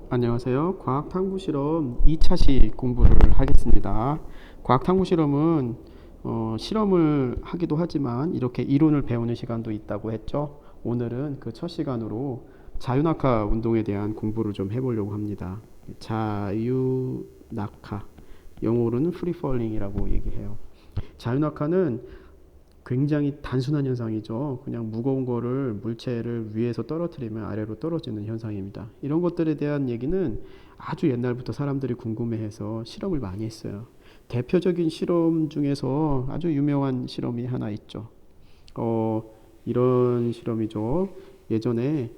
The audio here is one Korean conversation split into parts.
안녕하세요. 과학탐구 실험 2차식 공부를 하겠습니다. 과학탐구 실험은 실험을 하기도 하지만 이렇게 이론을 배우는 시간도 있다고 했죠. 오늘은 그 첫 시간으로 자유낙하 운동에 대한 공부를 좀 해보려고 합니다. 자유낙하, 영어로는 프리펄링이라고 얘기해요. 자유낙하는 굉장히 단순한 현상이죠. 그냥 무거운 거를 물체를 위에서 떨어뜨리면 아래로 떨어지는 현상입니다. 이런 것들에 대한 얘기는 아주 옛날부터 사람들이 궁금해해서 실험을 많이 했어요. 대표적인 실험 중에서 아주 유명한 실험이 하나 있죠. 어, 이런 실험이죠. 예전에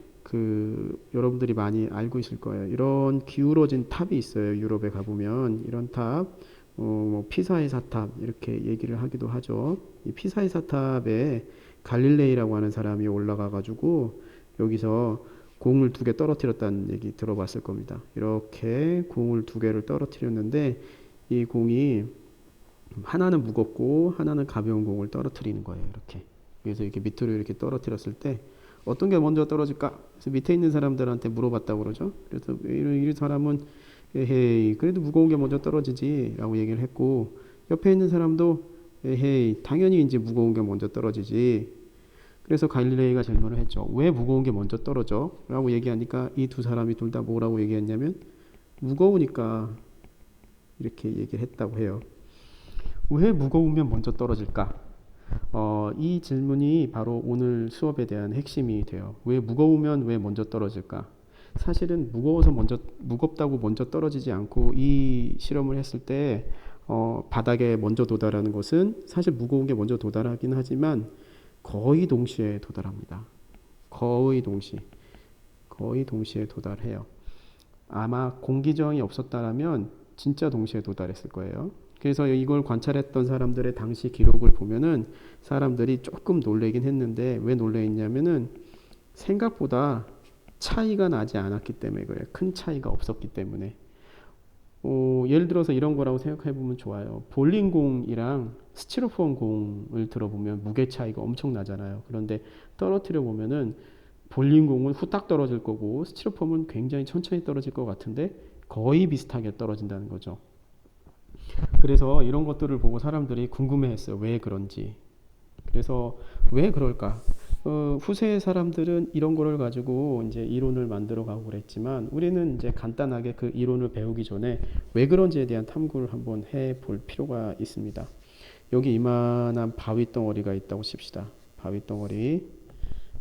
여러분들이 많이 알고 있을 거예요. 이런 기울어진 탑이 있어요. 유럽에 가보면 이런 탑, 뭐 피사의 사탑 이렇게 얘기를 하기도 하죠. 이 피사의 사탑에 갈릴레이라고 하는 사람이 올라가 가지고 여기서 공을 2개 떨어뜨렸다는 얘기 들어봤을 겁니다. 이렇게 공을 2개를 떨어뜨렸는데 이 공이 하나는 무겁고 하나는 가벼운 공을 떨어뜨리는 거예요. 이렇게. 그래서 이렇게 밑으로 이렇게 떨어뜨렸을 때 어떤 게 먼저 떨어질까? 그래서 밑에 있는 사람들한테 물어봤다고 그러죠. 그래서 이 사람은 에헤이 그래도 무거운 게 먼저 떨어지지 라고 얘기를 했고, 옆에 있는 사람도 에헤이 당연히 이제 무거운 게 먼저 떨어지지. 그래서 갈릴레이가 질문을 했죠. 왜 무거운 게 먼저 떨어져? 라고 얘기하니까 이 두 사람이 둘 다 뭐라고 얘기했냐면 무거우니까 이렇게 얘기를 했다고 해요. 왜 무거우면 먼저 떨어질까? 이 질문이 바로 오늘 수업에 대한 핵심이 돼요. 왜 무거우면 왜 먼저 떨어질까? 사실은 무겁다고 먼저 떨어지지 않고 이 실험을 했을 때 바닥에 먼저 도달하는 것은 사실 무거운 게 먼저 도달하긴 하지만 거의 동시에 도달합니다. 거의 동시에 도달해요. 아마 공기저항이 없었다라면 진짜 동시에 도달했을 거예요. 그래서 이걸 관찰했던 사람들의 당시 기록을 보면은 사람들이 조금 놀래긴 했는데, 왜 놀래했냐면은 생각보다 차이가 나지 않았기 때문에 그래요. 큰 차이가 없었기 때문에. 예를 들어서 이런 거라고 생각해 보면 좋아요. 볼링공이랑 스티로폼 공을 들어보면 무게 차이가 엄청 나잖아요. 그런데 떨어뜨려 보면은 볼링공은 후딱 떨어질 거고 스티로폼은 굉장히 천천히 떨어질 것 같은데 거의 비슷하게 떨어진다는 거죠. 그래서 이런 것들을 보고 사람들이 궁금해했어요. 왜 그런지. 그래서 왜 그럴까? 후세의 사람들은 이런 거를 가지고 이제 이론을 만들어 가고 그랬지만 우리는 이제 간단하게 그 이론을 배우기 전에 왜 그런지에 대한 탐구를 한번 해 볼 필요가 있습니다. 여기 이만한 바위 덩어리가 있다고 칩시다. 바위 덩어리.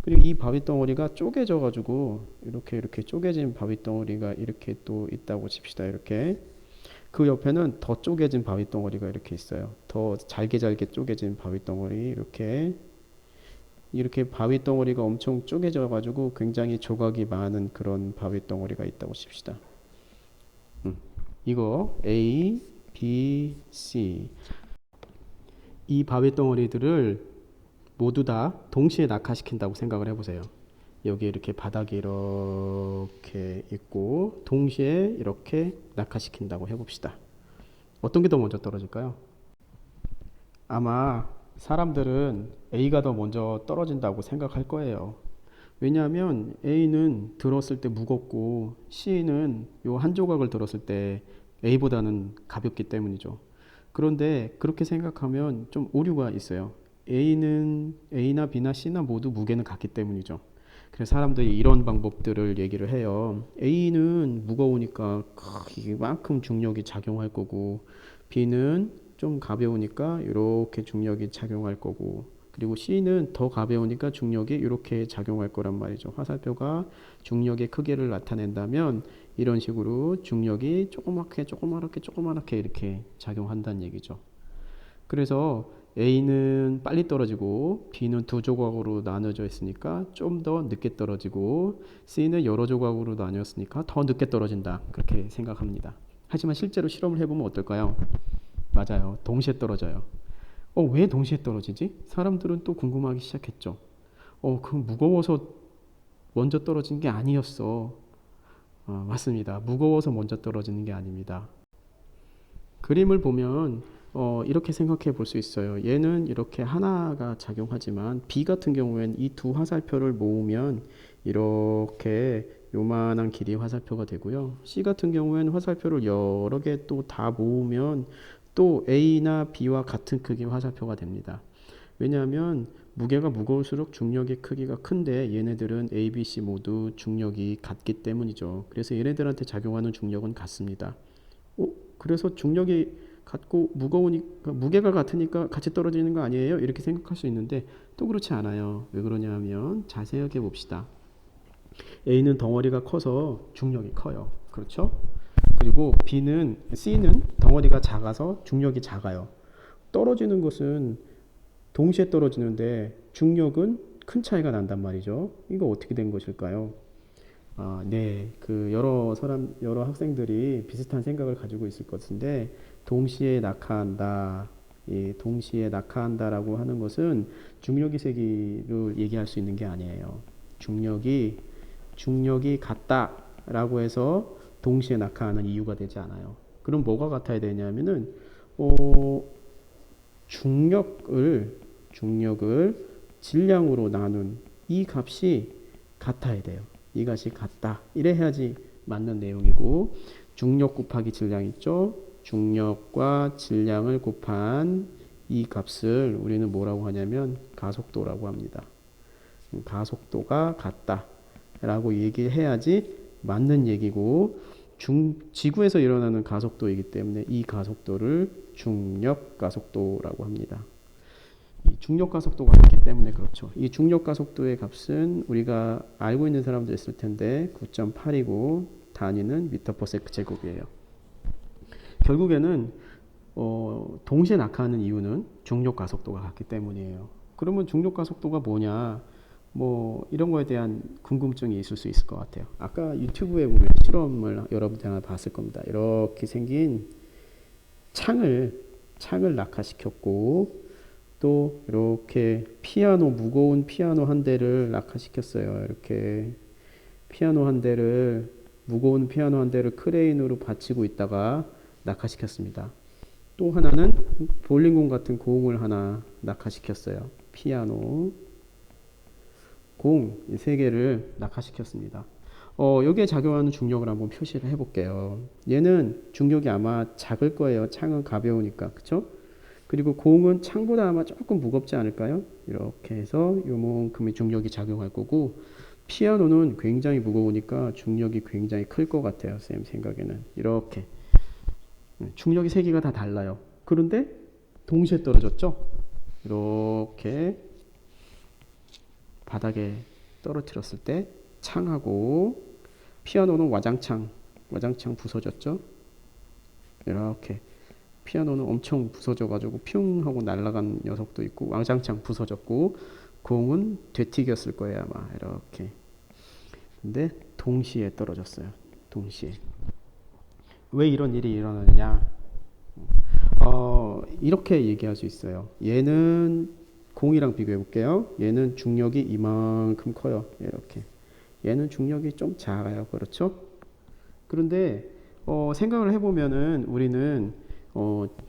그리고 이 바위 덩어리가 쪼개져 가지고 이렇게 쪼개진 바위 덩어리가 이렇게 또 있다고 칩시다. 이렇게. 그 옆에는 더 쪼개진 바위 덩어리가 이렇게 있어요. 더 잘게 쪼개진 바위 덩어리 이렇게 바위 덩어리가 엄청 쪼개져 가지고 굉장히 조각이 많은 그런 바위 덩어리가 있다고 칩시다. 이거 A, B, C 이 바위 덩어리들을 모두 다 동시에 낙하시킨다고 생각을 해보세요. 여기 이렇게 바닥이 이렇게 있고 동시에 이렇게 낙하시킨다고 해봅시다. 어떤 게 더 먼저 떨어질까요? 아마 사람들은 A가 더 먼저 떨어진다고 생각할 거예요. 왜냐하면 A는 들었을 때 무겁고 C는 요 한 조각을 들었을 때 A보다는 가볍기 때문이죠. 그런데 그렇게 생각하면 좀 오류가 있어요. A나 B나 C나 모두 무게는 같기 때문이죠. 그래서 사람들이 이런 방법들을 얘기를 해요. A는 무거우니까 이만큼 중력이 작용할 거고, B는 좀 가벼우니까 이렇게 중력이 작용할 거고, 그리고 C는 더 가벼우니까 중력이 이렇게 작용할 거란 말이죠. 화살표가 중력의 크기를 나타낸다면 이런 식으로 중력이 조그맣게 이렇게 작용한다는 얘기죠. 그래서 A는 빨리 떨어지고 B는 두 조각으로 나눠져 있으니까 좀 더 늦게 떨어지고 C는 여러 조각으로 나뉘었으니까 더 늦게 떨어진다. 그렇게 생각합니다. 하지만 실제로 실험을 해보면 어떨까요? 맞아요. 동시에 떨어져요. 왜 동시에 떨어지지? 사람들은 또 궁금하기 시작했죠. 그 무거워서 먼저 떨어진 게 아니었어. 맞습니다. 무거워서 먼저 떨어지는 게 아닙니다. 그림을 보면 이렇게 생각해 볼 수 있어요. 얘는 이렇게 하나가 작용하지만 B 같은 경우에는 이 두 화살표를 모으면 이렇게 요만한 길이 화살표가 되고요. C 같은 경우에는 화살표를 여러 개 또 다 모으면 또 A나 B와 같은 크기의 화살표가 됩니다. 왜냐하면 무게가 무거울수록 중력의 크기가 큰데 얘네들은 A, B, C 모두 중력이 같기 때문이죠. 그래서 얘네들한테 작용하는 중력은 같습니다. 그래서 중력이 같고 무거우니까 무게가 같으니까 같이 떨어지는 거 아니에요? 이렇게 생각할 수 있는데 또 그렇지 않아요. 왜 그러냐면 자세하게 봅시다. A는 덩어리가 커서 중력이 커요. 그렇죠? 그리고 C는 덩어리가 작아서 중력이 작아요. 떨어지는 것은 동시에 떨어지는데 중력은 큰 차이가 난단 말이죠. 이거 어떻게 된 것일까요? 네. 여러 학생들이 비슷한 생각을 가지고 있을 것 같은데, 동시에 낙하한다. 동시에 낙하한다라고 하는 것은 중력의 세기를 얘기할 수 있는 게 아니에요. 중력이 같다라고 해서 동시에 낙하하는 이유가 되지 않아요. 그럼 뭐가 같아야 되냐면은, 중력을 질량으로 나눈 이 값이 같아야 돼요. 이 값이 같다. 이래야지 맞는 내용이고, 중력 곱하기 질량 있죠? 중력과 질량을 곱한 이 값을 우리는 뭐라고 하냐면 가속도라고 합니다. 가속도가 같다 라고 얘기해야지 맞는 얘기고, 지구에서 일어나는 가속도이기 때문에 이 가속도를 중력 가속도라고 합니다. 이 중력 가속도가 같기 때문에 그렇죠. 이 중력 가속도의 값은 우리가 알고 있는 사람도 있을 텐데 9.8이고 단위는 미터/세컨드 제곱이에요. 결국에는 동시에 낙하하는 이유는 중력 가속도가 같기 때문이에요. 그러면 중력 가속도가 뭐냐? 이런 거에 대한 궁금증이 있을 수 있을 것 같아요. 아까 유튜브에 보면 실험을 여러분들 하나 봤을 겁니다. 이렇게 생긴 창을 낙하시켰고, 또 이렇게 무거운 피아노 한 대를 낙하시켰어요. 이렇게 무거운 피아노 한 대를 크레인으로 받치고 있다가 낙하시켰습니다. 또 하나는 볼링공 같은 공을 하나 낙하시켰어요. 피아노, 공, 이 세 개를 낙하시켰습니다. 여기에 작용하는 중력을 한번 표시를 해볼게요. 얘는 중력이 아마 작을 거예요. 창은 가벼우니까, 그쵸? 그리고 공은 창보다 아마 조금 무겁지 않을까요? 이렇게 해서 요만큼의 중력이 작용할 거고, 피아노는 굉장히 무거우니까 중력이 굉장히 클 것 같아요. 쌤 생각에는. 이렇게. 중력이 세 개가 다 달라요. 그런데 동시에 떨어졌죠? 이렇게 바닥에 떨어뜨렸을 때 창하고, 피아노는 와장창 부서졌죠? 이렇게. 피아노는 엄청 부서져가지고 퓨 하고 날아간 녀석도 있고, 와장창 부서졌고, 공은 되튀겼을 거예요 아마. 이렇게. 근데 동시에 떨어졌어요. 동시에. 왜 이런 일이 일어나느냐? 이렇게 얘기할 수 있어요. 얘는 공이랑 비교해 볼게요. 얘는 중력이 이만큼 커요. 이렇게. 얘는 중력이 좀 작아요. 그렇죠? 그런데 생각을 해보면은 우리는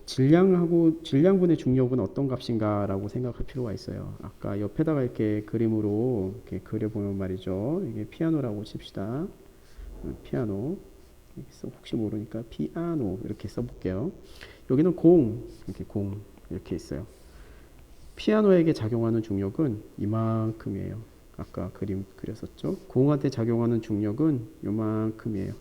질량분의 중력은 어떤 값인가라고 생각할 필요가 있어요. 아까 옆에다가 이렇게 그림으로 이렇게 그려보면 말이죠. 이게 피아노라고 칩시다. 피아노. 혹시 모르니까 피아노 이렇게 써볼게요. 여기는 공 이렇게 있어요. 피아노에게 작용하는 중력은 이만큼이에요. 아까 그림 그렸었죠. 공한테 작용하는 중력은 요만큼이에요.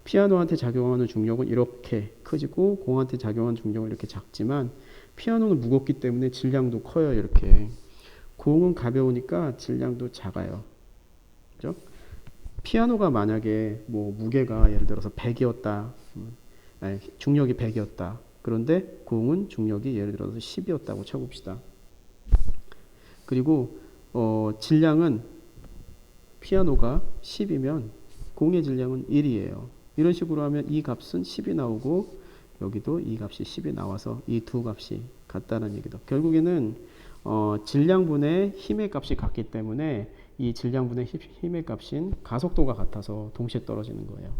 피아노한테 작용하는 중력은 이렇게 크지고, 공한테 작용하는 중력은 이렇게 작지만, 피아노는 무겁기 때문에 질량도 커요. 이렇게. 공은 가벼우니까 질량도 작아요. 그죠? 피아노가 만약에 무게가 예를 들어서 100이었다. 중력이 100이었다. 그런데 공은 중력이 예를 들어서 10이었다고 쳐봅시다. 그리고 질량은 피아노가 10이면 공의 질량은 1이에요. 이런 식으로 하면 이 값은 10이 나오고, 여기도 이 값이 10이 나와서 이 두 값이 같다는 얘기다. 결국에는 질량분의 힘의 값이 같기 때문에 이 질량분의 힘의 값인 가속도가 같아서 동시에 떨어지는 거예요.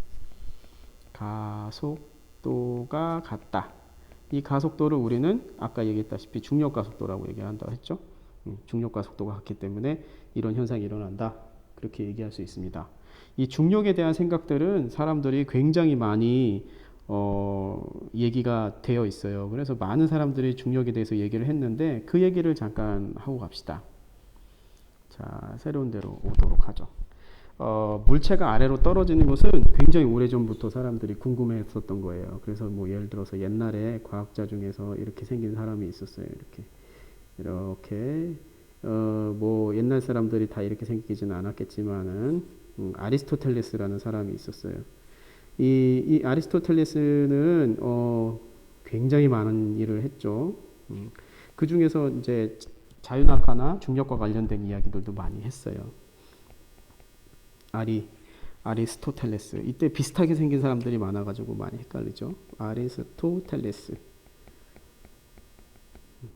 가속도가 같다. 이 가속도를 우리는 아까 얘기했다시피 중력 가속도라고 얘기한다고 했죠. 중력 가속도가 같기 때문에 이런 현상이 일어난다. 그렇게 얘기할 수 있습니다. 이 중력에 대한 생각들은 사람들이 굉장히 많이 얘기가 되어 있어요. 그래서 많은 사람들이 중력에 대해서 얘기를 했는데 그 얘기를 잠깐 하고 갑시다. 자, 새로운 데로 오도록 하죠. 물체가 아래로 떨어지는 것은 굉장히 오래전부터 사람들이 궁금해했었던 거예요. 그래서 뭐 예를 들어서 옛날에 과학자 중에서 이렇게 생긴 사람이 있었어요. 이렇게 뭐 옛날 사람들이 다 이렇게 생기지는 않았겠지만은 아리스토텔레스라는 사람이 있었어요. 이 아리스토텔레스는 굉장히 많은 일을 했죠. 그 중에서 이제 자유낙하나 중력과 관련된 이야기들도 많이 했어요. 아리스토텔레스. 이때 비슷하게 생긴 사람들이 많아가지고 많이 헷갈리죠.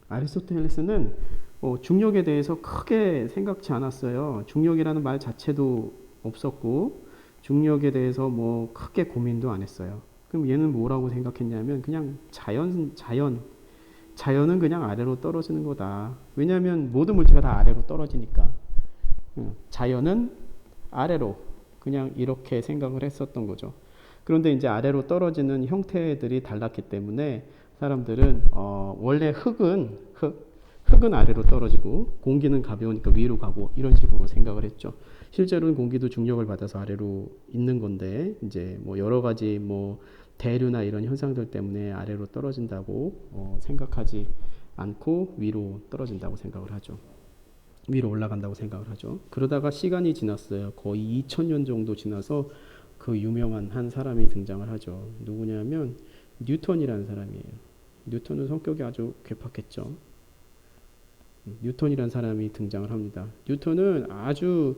아리스토텔레스는 중력에 대해서 크게 생각지 않았어요. 중력이라는 말 자체도 없었고 중력에 대해서 뭐 크게 고민도 안 했어요. 그럼 얘는 뭐라고 생각했냐면 그냥 자연은 그냥 아래로 떨어지는 거다. 왜냐하면 모든 물체가 다 아래로 떨어지니까. 자연은 아래로 그냥 이렇게 생각을 했었던 거죠. 그런데 이제 아래로 떨어지는 형태들이 달랐기 때문에 사람들은 원래 흙은 아래로 떨어지고 공기는 가벼우니까 위로 가고 이런 식으로 생각을 했죠. 실제로는 공기도 중력을 받아서 아래로 있는 건데 이제 뭐 여러 가지 뭐 대류나 이런 현상들 때문에 아래로 떨어진다고 생각하지 않고 위로 떨어진다고 생각을 하죠. 위로 올라간다고 생각을 하죠. 그러다가 시간이 지났어요. 거의 2000년 정도 지나서 그 유명한 한 사람이 등장을 하죠. 누구냐면 뉴턴이라는 사람이에요. 뉴턴은 성격이 아주 괴팍했죠. 뉴턴이라는 사람이 등장을 합니다. 뉴턴은 아주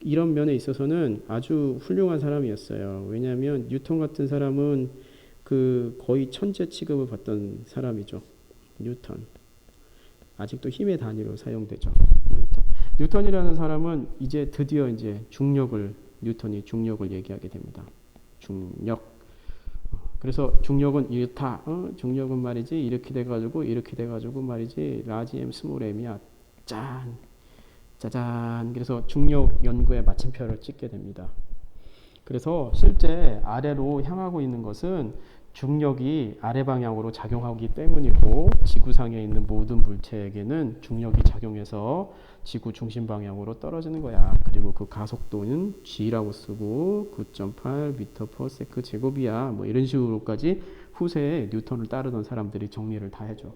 이런 면에 있어서는 아주 훌륭한 사람이었어요. 왜냐하면 뉴턴 같은 사람은 그 거의 천재 취급을 받던 사람이죠. 뉴턴. 아직도 힘의 단위로 사용되죠. 뉴턴이라는 사람은 이제 드디어 이제 뉴턴이 중력을 얘기하게 됩니다. 중력. 그래서 중력은 이렇다. 중력은 말이지 이렇게 돼가지고 말이지 라지 m 스몰 m이야. 짜잔. 그래서 중력 연구에 마침표를 찍게 됩니다. 그래서 실제 아래로 향하고 있는 것은 중력이 아래 방향으로 작용하기 때문이고 지구상에 있는 모든 물체에게는 중력이 작용해서 지구 중심 방향으로 떨어지는 거야. 그리고 그 가속도는 g라고 쓰고 9.8 m/s 제곱이야. 뭐 이런 식으로까지 후세에 뉴턴을 따르던 사람들이 정리를 다 해줘.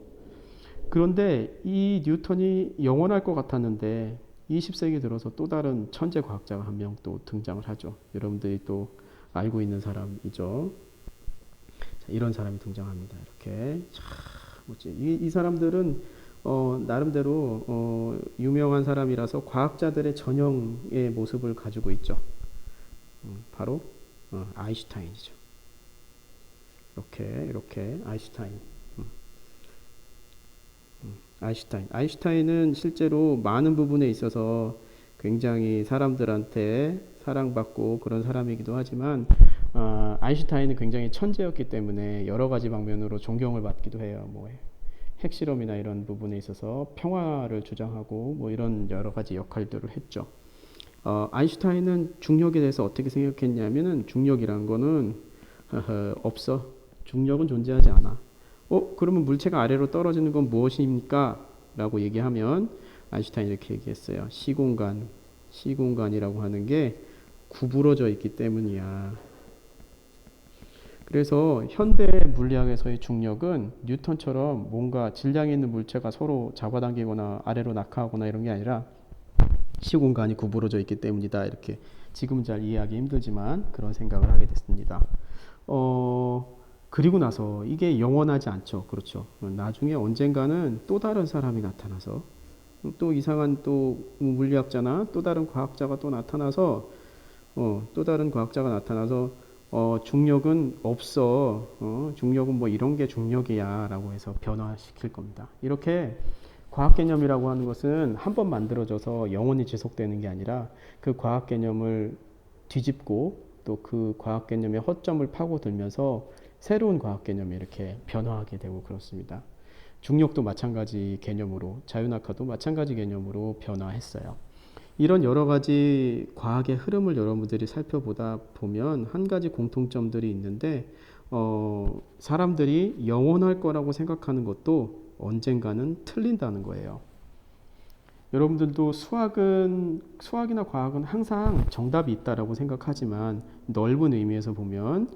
그런데 이 뉴턴이 영원할 것 같았는데 20세기 들어서 또 다른 천재 과학자가 한 명 또 등장을 하죠. 여러분들이 또 알고 있는 사람이죠. 이런 사람이 등장합니다. 이렇게 이 사람들은 나름대로 유명한 사람이라서 과학자들의 전형의 모습을 가지고 있죠. 바로 아인슈타인이죠. 이렇게 아인슈타인은 실제로 많은 부분에 있어서 굉장히 사람들한테 사랑받고 그런 사람이기도 하지만 아인슈타인은 굉장히 천재였기 때문에 여러 가지 방면으로 존경을 받기도 해요. 뭐 핵실험이나 이런 부분에 있어서 평화를 주장하고 뭐 이런 여러 가지 역할들을 했죠. 아인슈타인은 중력에 대해서 어떻게 생각했냐면은 중력이란 거는 없어. 중력은 존재하지 않아. 그러면 물체가 아래로 떨어지는 건 무엇입니까? 라고 얘기하면 아인슈타인이 이렇게 얘기했어요. 시공간이라고 하는 게 구부러져 있기 때문이야. 그래서 현대 물리학에서의 중력은 뉴턴처럼 뭔가 질량이 있는 물체가 서로 잡아당기거나 아래로 낙하하거나 이런 게 아니라 시공간이 구부러져 있기 때문이다. 이렇게 지금 잘 이해하기 힘들지만 그런 생각을 하게 됐습니다. 그리고 나서 이게 영원하지 않죠. 그렇죠. 나중에 언젠가는 또 다른 사람이 나타나서 또 이상한 또 물리학자나 또 다른 과학자가 또 나타나서 중력은 없어. 중력은 뭐 이런 게 중력이야 라고 해서 변화시킬 겁니다. 이렇게 과학 개념이라고 하는 것은 한 번 만들어져서 영원히 지속되는 게 아니라 그 과학 개념을 뒤집고 또 그 과학 개념의 허점을 파고들면서 새로운 과학 개념이 이렇게 변화하게 되고 그렇습니다. 중력도 마찬가지 개념으로 자유낙하도 마찬가지 개념으로 변화했어요. 이런 여러 가지 과학의 흐름을 여러분들이 살펴보다 보면 한 가지 공통점들이 있는데 사람들이 영원할 거라고 생각하는 것도 언젠가는 틀린다는 거예요. 여러분들도 수학이나 과학은 항상 정답이 있다라고 생각하지만 넓은 의미에서 보면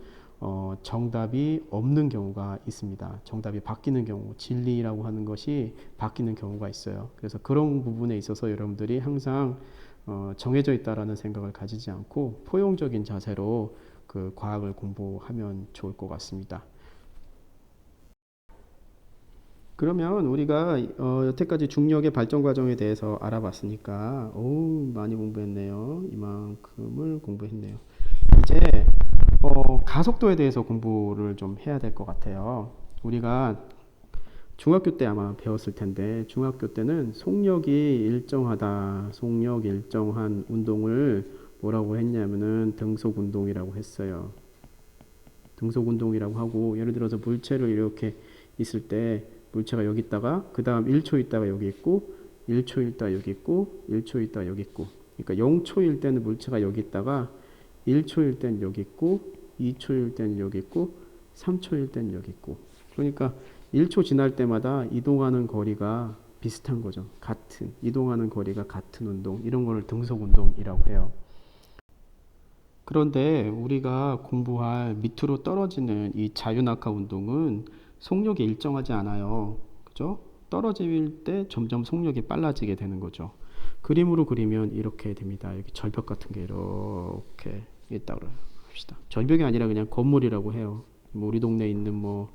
정답이 없는 경우가 있습니다. 정답이 바뀌는 경우, 진리라고 하는 것이 바뀌는 경우가 있어요. 그래서 그런 부분에 있어서 여러분들이 항상 정해져 있다라는 생각을 가지지 않고 포용적인 자세로 그 과학을 공부하면 좋을 것 같습니다. 그러면 우리가 여태까지 중력의 발전 과정에 대해서 알아봤으니까 많이 공부했네요. 이만큼을 공부했네요. 이제 가속도에 대해서 공부를 좀 해야 될 것 같아요. 우리가 중학교 때 아마 배웠을 텐데 중학교 때는 속력이 일정하다, 속력 일정한 운동을 뭐라고 했냐면은 등속 운동이라고 했어요. 등속 운동이라고 하고 예를 들어서 물체를 이렇게 있을 때 물체가 여기 있다가 그 다음 1초 있다가 여기 있고 1초 있다가 여기 있고 1초 있다가 여기 있고 그러니까 0초일 때는 물체가 여기 있다가 1초일 때는 여기 있고 2초일 때는 여기 있고 3초일 때는 여기 있고 그러니까 1초 지날 때마다 이동하는 거리가 비슷한 거죠. 같은 이동하는 거리가 같은 운동 이런 거를 등속 운동이라고 해요. 그런데 우리가 공부할 밑으로 떨어지는 이 자유낙하 운동은 속력이 일정하지 않아요. 그죠? 떨어질 때 점점 속력이 빨라지게 되는 거죠. 그림으로 그리면 이렇게 됩니다. 여기 절벽 같은 게 이렇게 있다고 합시다. 절벽이 아니라 그냥 건물이라고 해요. 뭐 우리 동네에 있는 뭐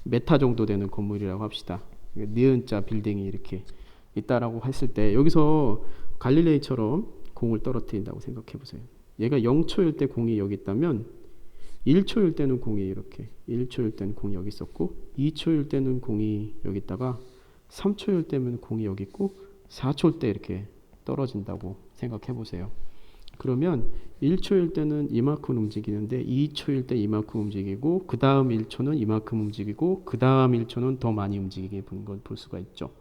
메타 정도 되는 건물이라고 합시다. 니은자 빌딩이 이렇게 있다라고 했을 때 여기서 갈릴레이처럼 공을 떨어뜨린다고 생각해 보세요. 얘가 0초일 때 공이 여기 있다면 1초일 때는 공이 이렇게 1초일 때는 공이 여기 있었고 2초일 때는 공이 여기 있다가 3초일 때는 공이 여기 있고 4초일 때 이렇게 떨어진다고 생각해 보세요. 그러면 1초일 때는 이만큼 움직이는데 2초일 때 이만큼 움직이고 그 다음 1초는 이만큼 움직이고 그 다음 1초는 더 많이 움직이게 본 걸 볼 수가 있죠.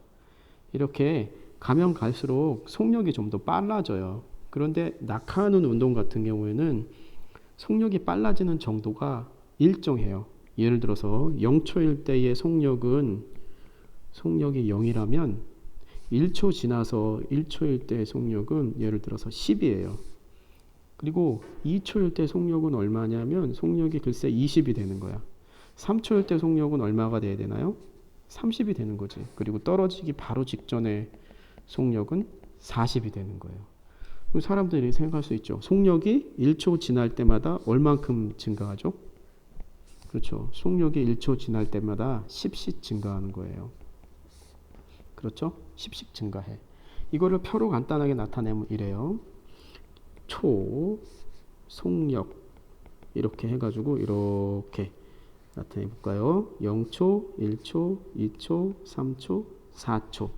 이렇게 가면 갈수록 속력이 좀 더 빨라져요. 그런데 낙하하는 운동 같은 경우에는 속력이 빨라지는 정도가 일정해요. 예를 들어서 0초일 때의 속력이 0이라면 1초 지나서 1초일 때의 속력은 예를 들어서 10이에요. 그리고 2초일 때 속력은 얼마냐면 속력이 글쎄 20이 되는 거야. 3초일 때 속력은 얼마가 돼야 되나요? 30이 되는 거지. 그리고 떨어지기 바로 직전에 속력은 40이 되는 거예요. 사람들이 생각할 수 있죠. 속력이 1초 지날 때마다 얼만큼 증가하죠? 그렇죠. 속력이 1초 지날 때마다 10씩 증가하는 거예요. 그렇죠? 10씩 증가해. 이거를 표로 간단하게 나타내면 이래요. 초, 속력 이렇게 해가지고 이렇게 나타내 볼까요? 0초, 1초, 2초, 3초, 4초.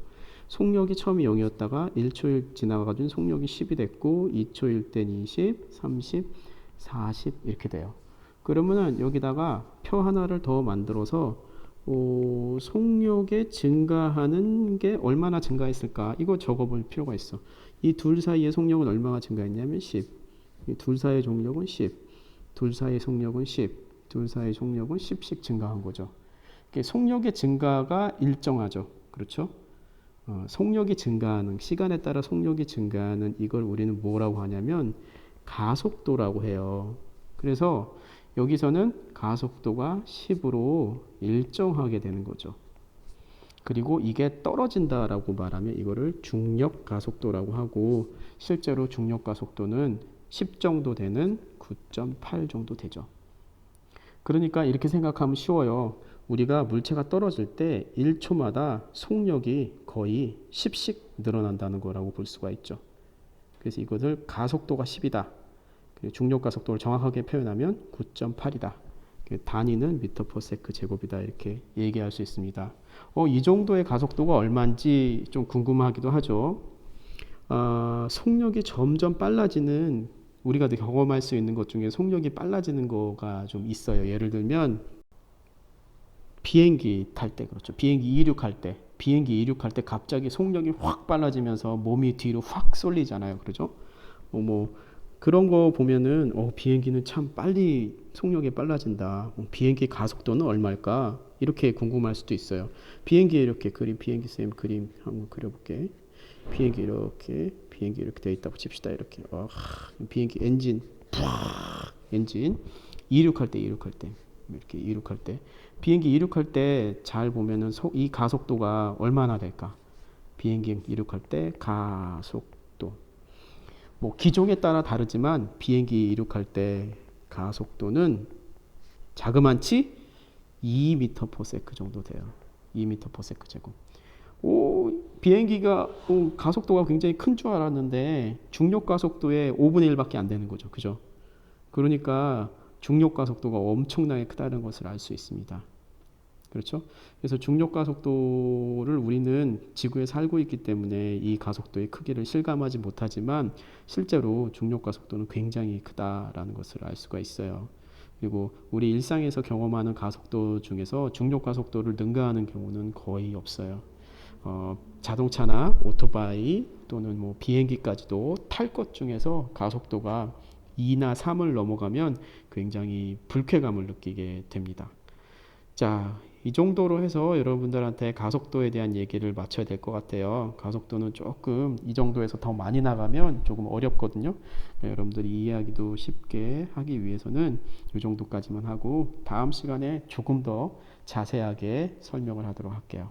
속력이 처음에 0이었다가 1초일 지나가가지고 속력이 10이 됐고 2초일 땐 20, 30, 40 이렇게 돼요. 그러면은 여기다가 표 하나를 더 만들어서 속력의 증가하는 게 얼마나 증가했을까 이거 적어볼 필요가 있어. 이 둘 사이의 속력은 얼마나 증가했냐면 10. 이 둘 사이의 속력은 10. 둘 사이의 속력은 10. 둘 사이의 속력은 10씩 증가한 거죠. 속력의 증가가 일정하죠. 그렇죠? 속력이 증가하는 시간에 따라 속력이 증가하는 이걸 우리는 뭐라고 하냐면 가속도라고 해요. 그래서 여기서는 가속도가 10으로 일정하게 되는 거죠. 그리고 이게 떨어진다라고 말하면 이거를 중력 가속도라고 하고 실제로 중력 가속도는 10 정도 되는 9.8 정도 되죠. 그러니까 이렇게 생각하면 쉬워요. 우리가 물체가 떨어질 때 1초마다 속력이 거의 10씩 늘어난다는 거라고 볼 수가 있죠. 그래서 이것을 가속도가 10이다. 중력 가속도를 정확하게 표현하면 9.8이다. 단위는 미터 퍼 세크 제곱이다. 이렇게 얘기할 수 있습니다. 이 정도의 가속도가 얼마인지 좀 궁금하기도 하죠. 속력이 점점 빨라지는 우리가 경험할 수 있는 것 중에 속력이 빨라지는 거가 좀 있어요. 예를 들면 비행기 탈 때 그렇죠. 비행기 이륙할 때 비행기 이륙할 때 갑자기 속력이 확 빨라지면서 몸이 뒤로 확 쏠리잖아요. 그러죠? 뭐 그런 거 보면은 비행기는 참 빨리 속력이 빨라진다. 비행기 가속도는 얼마일까? 이렇게 궁금할 수도 있어요. 비행기에 이렇게 비행기 쌤 그림 한번 그려볼게. 비행기 이렇게 되어 있다고 칩시다. 이렇게 비행기 엔진 이륙할 때 이렇게 이륙할 때 비행기 이륙할 때 잘 보면은 이 가속도가 얼마나 될까? 비행기 이륙할 때 가속도 뭐 기종에 따라 다르지만 비행기 이륙할 때 가속도는 자그만치 2m/s 정도 돼요. 2m/s 제곱. 비행기가 가속도가 굉장히 큰 줄 알았는데 중력 가속도의 5분의 1밖에 안 되는 거죠. 그죠? 그러니까 중력 가속도가 엄청나게 크다는 것을 알 수 있습니다. 그렇죠? 그래서 중력 가속도를 우리는 지구에 살고 있기 때문에 이 가속도의 크기를 실감하지 못하지만 실제로 중력 가속도는 굉장히 크다라는 것을 알 수가 있어요. 그리고 우리 일상에서 경험하는 가속도 중에서 중력 가속도를 능가하는 경우는 거의 없어요. 자동차나 오토바이 또는 뭐 비행기까지도 탈 것 중에서 가속도가 2나 3을 넘어가면 굉장히 불쾌감을 느끼게 됩니다. 자, 이 정도로 해서 여러분들한테 가속도에 대한 얘기를 마쳐야 될 것 같아요. 가속도는 조금 이 정도에서 더 많이 나가면 조금 어렵거든요. 여러분들이 이해하기도 쉽게 하기 위해서는 이 정도까지만 하고 다음 시간에 조금 더 자세하게 설명을 하도록 할게요.